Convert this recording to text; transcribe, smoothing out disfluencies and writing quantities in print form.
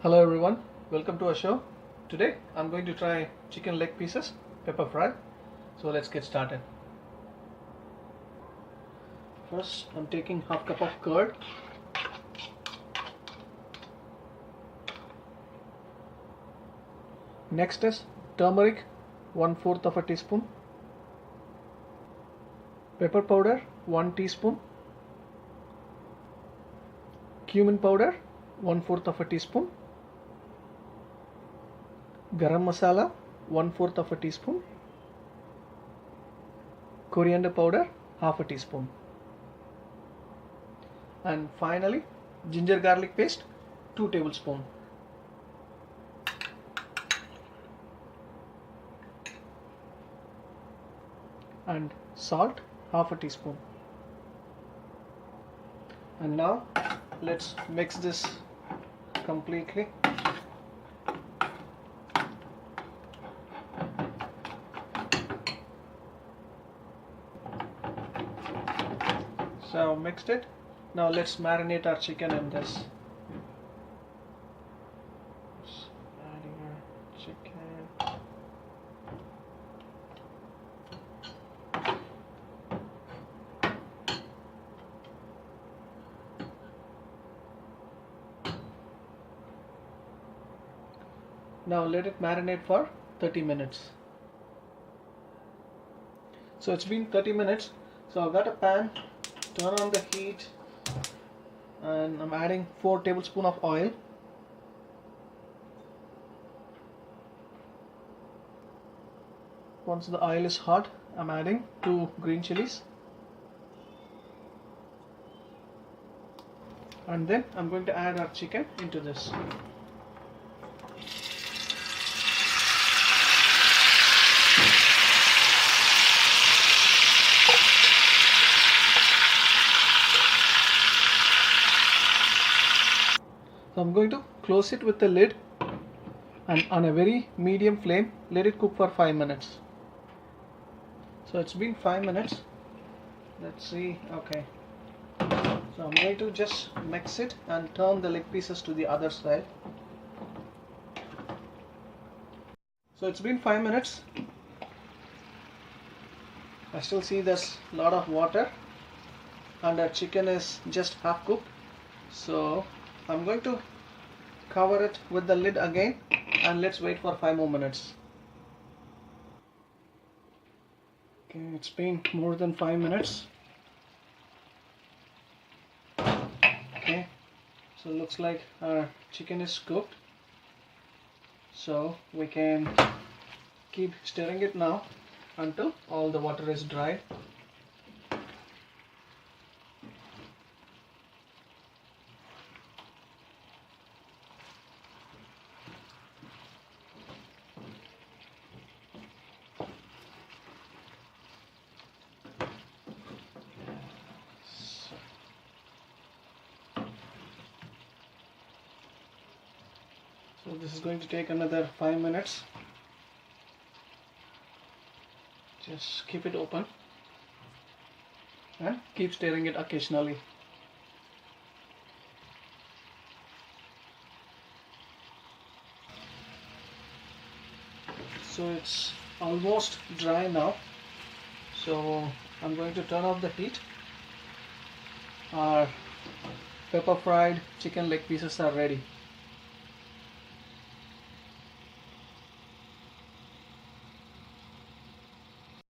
Hello everyone, welcome to our show. Today I'm going to try chicken leg pieces, pepper fry. So let's get started. First I'm taking half cup of curd. Next is turmeric, 1/4 of a teaspoon. Pepper powder, 1 teaspoon. Cumin powder, 1/4 of a teaspoon. Garam masala, 1/4 of a teaspoon. Coriander powder, half a teaspoon. And finally, ginger garlic paste, 2 tablespoons. And salt, half a teaspoon. And now let's mix this completely. So mixed it. Now let's marinate our chicken in this. Adding our chicken. Now let it marinate for 30 minutes. So it's been 30 minutes. So I've got a pan, turn on the heat, and I'm adding 4 tablespoons of oil. Once the oil is hot, I'm adding 2 green chilies. And then I'm going to add our chicken into this. So I'm going to close it with the lid and on a very medium flame let it cook for 5 minutes. So it's been 5 minutes. Let's see. Okay. So I'm going to just mix it and turn the leg pieces to the other side. So it's been 5 minutes. I still see there's a lot of water and our chicken is just half cooked. So I'm going to cover it with the lid again and let's wait for 5 more minutes. Okay, it's been more than 5 minutes. Okay, so it looks like our chicken is cooked. So we can keep stirring it now until all the water is dry. So this is going to take another 5 minutes. Just keep it open and keep stirring it occasionally. So it's almost dry now. So I'm going to turn off the heat. Our pepper fried chicken leg pieces are ready.